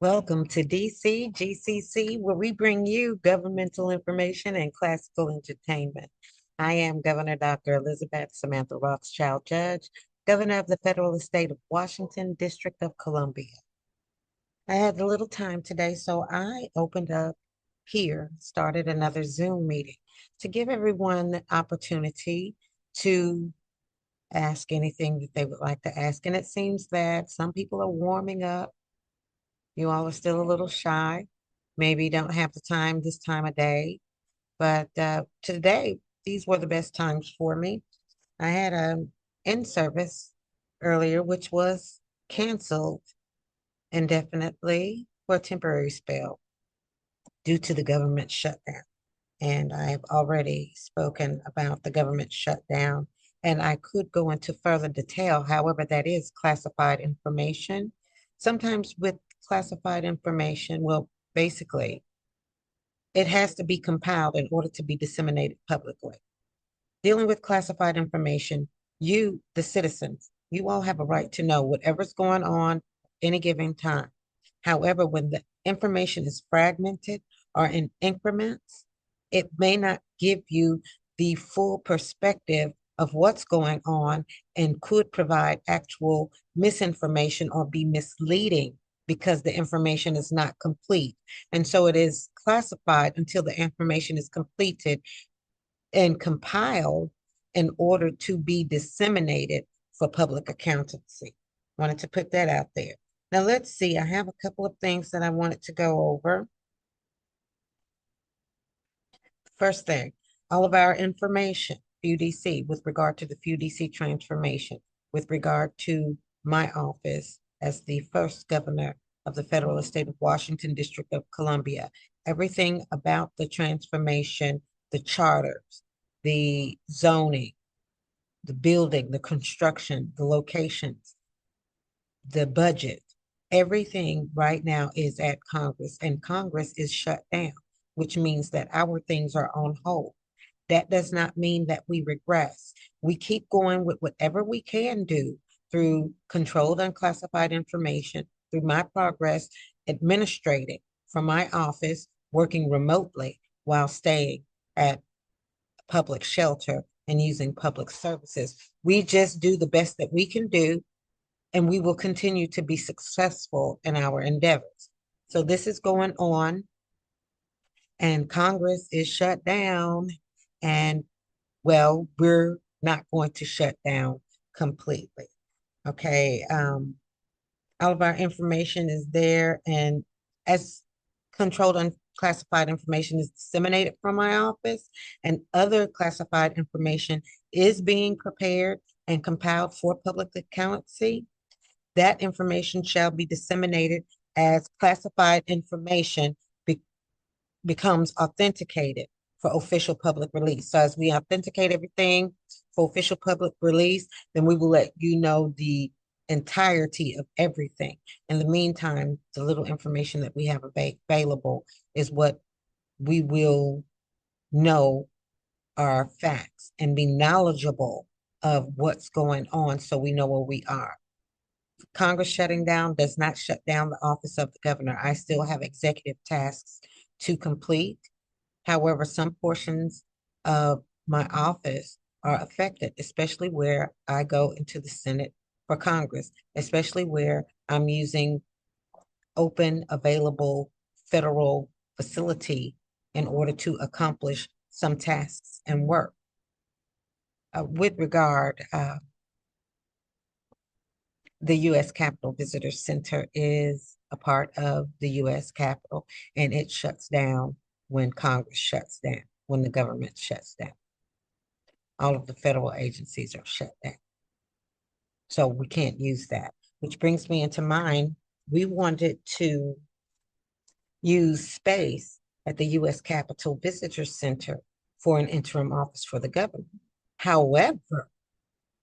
Welcome to DC GCC, where we bring you governmental information and classical entertainment. I am Governor Dr. Elizabeth Samantha Rothschild, Judge, Governor of the Federal Estate of Washington, District of Columbia. I had a little time today, so I opened up here, started another Zoom meeting to give everyone the opportunity to ask anything that they would like to ask. And it seems that some people are warming up. You all are still a little shy. Maybe don't have the time this time of day. But today, these were the best times for me. I had a in service earlier, which was canceled indefinitely for a temporary spell due to the government shutdown. And I've already spoken about the government shutdown, and I could go into further detail. However, that is classified information. Sometimes with classified information, well, basically, it has to be compiled in order to be disseminated publicly. Dealing with classified information, you, the citizens, you all have a right to know whatever's going on any given time. However, when the information is fragmented or in increments, it may not give you the full perspective of what's going on and could provide actual misinformation or be misleading because the information is not complete. And so it is classified until the information is completed and compiled in order to be disseminated for public accountancy. Wanted to put that out there. Now let's see, I have a couple of things that I wanted to go over. First thing, all of our information, FUDC, with regard to the FUDC transformation, with regard to my office as the first governor of the federal estate of Washington, District of Columbia, everything about the transformation, the charters, the zoning, the building, the construction, the locations, the budget, everything right now is at Congress, and Congress is shut down, which means that our things are on hold. That does not mean that we regress. We keep going with whatever we can do through controlled unclassified information, through my progress administrating from my office, working remotely while staying at public shelter and using public services. We just do the best that we can do, and we will continue to be successful in our endeavors. So this is going on, and Congress is shut down, and well, we're not going to shut down completely. Okay. All of our information is there, and as controlled and classified information is disseminated from my office, and other classified information is being prepared and compiled for public accountancy, that information shall be disseminated as classified information be becomes authenticated for official public release. So as we authenticate everything for official public release, then we will let you know the entirety of everything. In the meantime, the little information that we have available is what we will know are facts and be knowledgeable of what's going on so we know where we are. Congress shutting down does not shut down the office of the governor. I still have executive tasks to complete. However, some portions of my office are affected, especially where I go into the Senate for Congress, especially where I'm using open, available federal facility in order to accomplish some tasks and work. With regard, the U.S. Capitol Visitor Center is a part of the U.S. Capitol, and it shuts down when Congress shuts down, when the government shuts down. All of the federal agencies are shut down. So we can't use that, which brings me into mind. We wanted to use space at the U.S. Capitol Visitor Center for an interim office for the governor. However,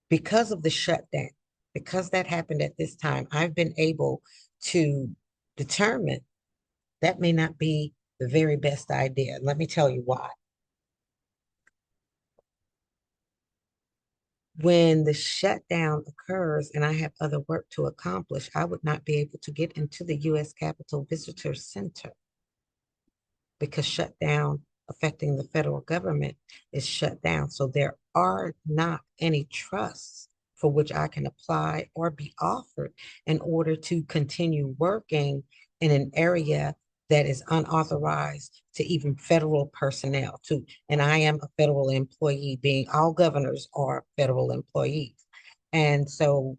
because of the shutdown, because that happened at this time, I've been able to determine that may not be the very best idea. Let me tell you why. When the shutdown occurs and I have other work to accomplish, I would not be able to get into the U.S. Capitol Visitor Center because shutdown affecting the federal government is shut down. So there are not any trusts for which I can apply or be offered in order to continue working in an area that is unauthorized to even federal personnel to, and I am a federal employee, being all governors are federal employees. And so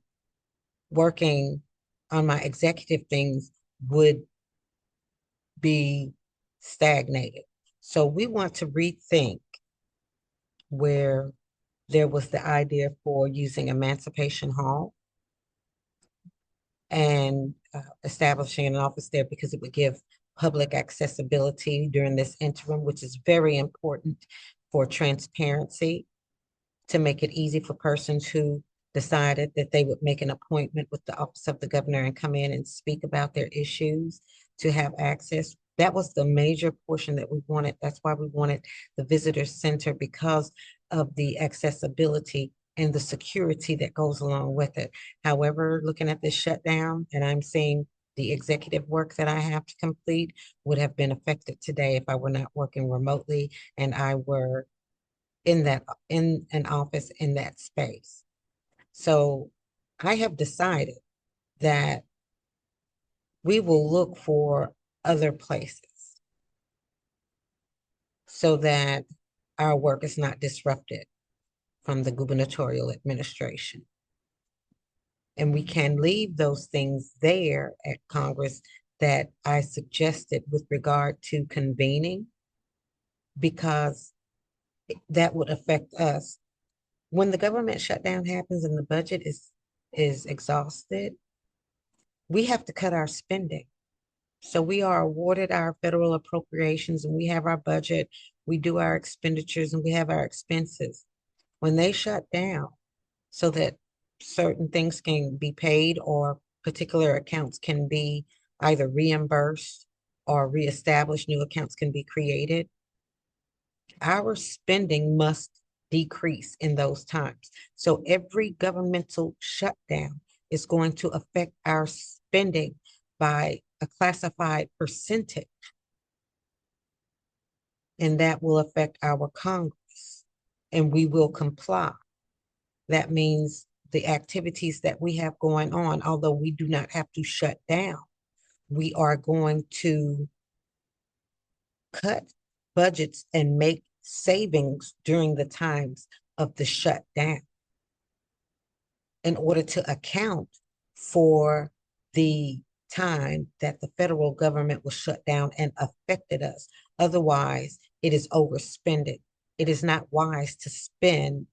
working on my executive things would be stagnated. So we want to rethink where there was the idea for using Emancipation Hall and establishing an office there because it would give public accessibility during this interim, which is very important for transparency, to make it easy for persons who decided that they would make an appointment with the office of the governor and come in and speak about their issues to have access. That was the major portion that we wanted. That's why we wanted the visitor center, because of the accessibility and the security that goes along with it. However, looking at this shutdown, and I'm seeing the executive work that I have to complete would have been affected today if I were not working remotely and I were in an office in that space. So I have decided that we will look for other places so that our work is not disrupted from the gubernatorial administration. And we can leave those things there at Congress that I suggested with regard to convening, because that would affect us. When the government shutdown happens and the budget is exhausted, we have to cut our spending. So we are awarded our federal appropriations and we have our budget, we do our expenditures and we have our expenses. When they shut down so that certain things can be paid or particular accounts can be either reimbursed or reestablished, new accounts can be created, our spending must decrease in those times. So every governmental shutdown is going to affect our spending by a classified percentage, and that will affect our Congress, and we will comply. That means the activities that we have going on, although we do not have to shut down, we are going to cut budgets and make savings during the times of the shutdown in order to account for the time that the federal government was shut down and affected us. Otherwise, it is overspending. It is not wise to spend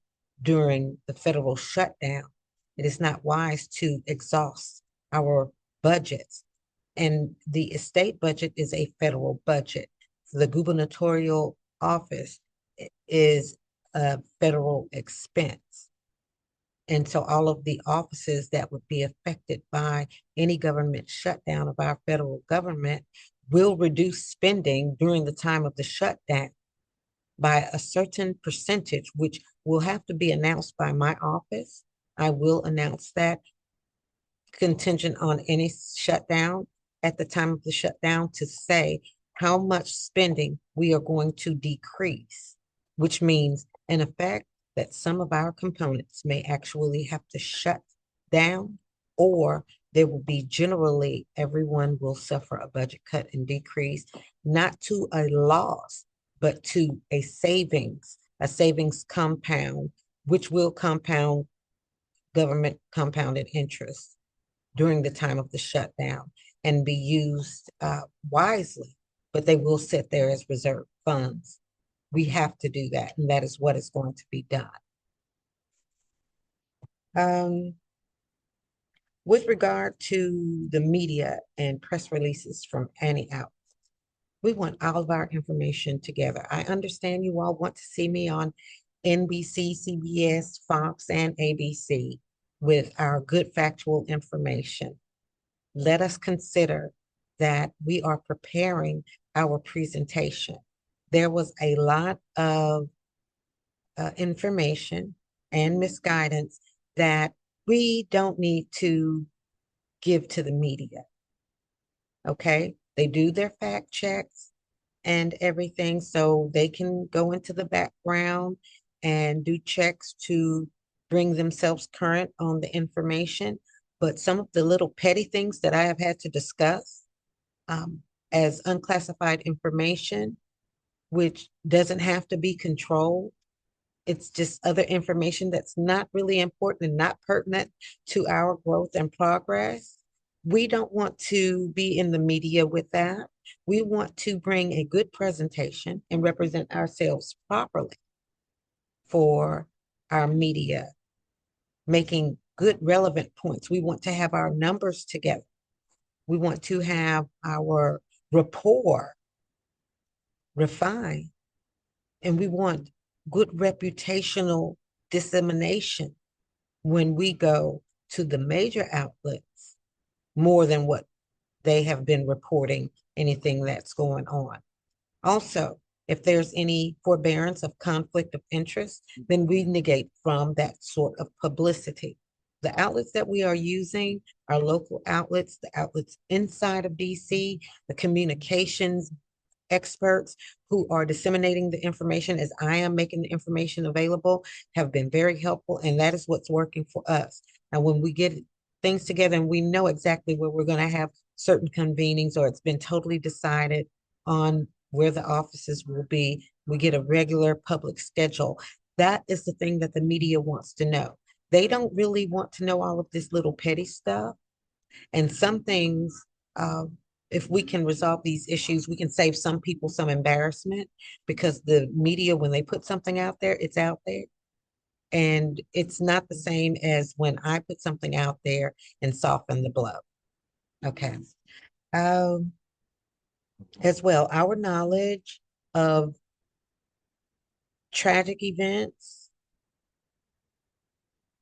during the federal shutdown. It is not wise to exhaust our budgets. And the state budget is a federal budget. The gubernatorial office is a federal expense. And so all of the offices that would be affected by any government shutdown of our federal government will reduce spending during the time of the shutdown by a certain percentage, which will have to be announced by my office. I will announce that, contingent on any shutdown at the time of the shutdown, to say how much spending we are going to decrease, which means, in effect, that some of our components may actually have to shut down, or there will be generally, everyone will suffer a budget cut and decrease, not to a loss, but to a savings compound, which will compound government compounded interest during the time of the shutdown and be used wisely, but they will sit there as reserve funds. We have to do that, and that is what is going to be done. With regard to the media and press releases from any outlets, we want all of our information together. I understand you all want to see me on NBC, CBS, Fox, and ABC with our good factual information. Let us consider that we are preparing our presentation. There was a lot of information and misguidance that we don't need to give to the media. Okay. They do their fact checks and everything, so they can go into the background and do checks to bring themselves current on the information. But some of the little petty things that I have had to discuss um, as unclassified information, which doesn't have to be controlled. It's just other information that's not really important and not pertinent to our growth and progress. We don't want to be in the media with that. We want to bring a good presentation and represent ourselves properly for our media, making good, relevant points. We want to have our numbers together. We want to have our rapport refined, and we want good reputational dissemination when we go to the major outlets more than what they have been reporting anything that's going on. Also, if there's any forbearance of conflict of interest, then we negate from that sort of publicity. The outlets that we are using are local outlets, the outlets inside of DC, the communications experts who are disseminating the information as I am making the information available have been very helpful, and that is what's working for us. And when we get things together and we know exactly where we're going to have certain convenings, or it's been totally decided on where the offices will be, we get a regular public schedule. That is the thing that the media wants to know. They don't really want to know all of this little petty stuff. And some things, uh, if we can resolve these issues, we can save some people some embarrassment, because the media, when they put something out there, it's out there. And it's not the same as when I put something out there and soften the blow. Okay. Um, as well, our knowledge of tragic events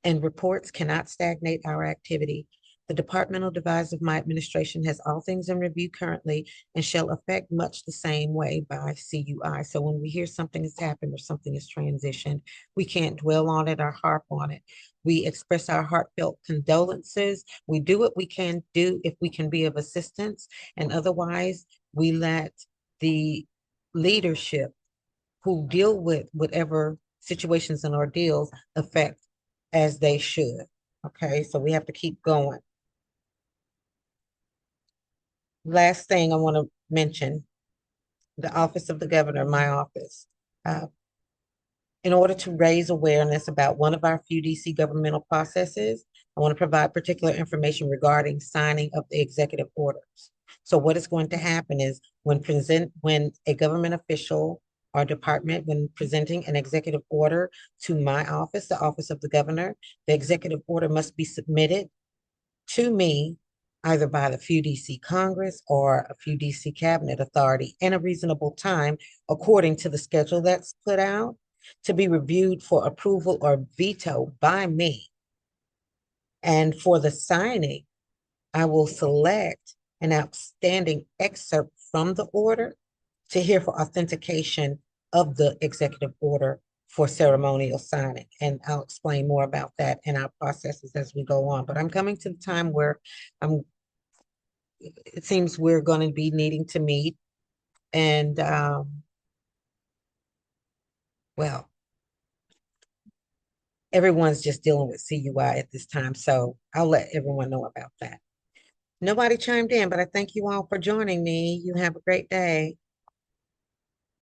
and reports cannot stagnate our activity. The departmental devise of my administration has all things in review currently and shall affect much the same way by CUI. So when we hear something has happened or something has transitioned, we can't dwell on it or harp on it. We express our heartfelt condolences. We do what we can do if we can be of assistance, and otherwise we let the leadership who deal with whatever situations and ordeals affect as they should. Okay, so we have to keep going. Last thing I want to mention, the office of the governor, my office. Uh, in order to raise awareness about one of our few DC governmental processes, I want to provide particular information regarding signing of the executive orders. So what is going to happen is when a government official or department, when presenting an executive order to my office, the office of the governor, the executive order must be submitted to me either by the few DC Congress or a few DC Cabinet authority in a reasonable time according to the schedule that's put out, to be reviewed for approval or veto by me. And for the signing, I will select an outstanding excerpt from the order to hear for authentication of the executive order for ceremonial signing. And I'll explain more about that in our processes as we go on. But I'm coming to the time where it seems we're going to be needing to meet. And well, everyone's just dealing with CUI at this time. So I'll let everyone know about that. Nobody chimed in, but I thank you all for joining me. You have a great day.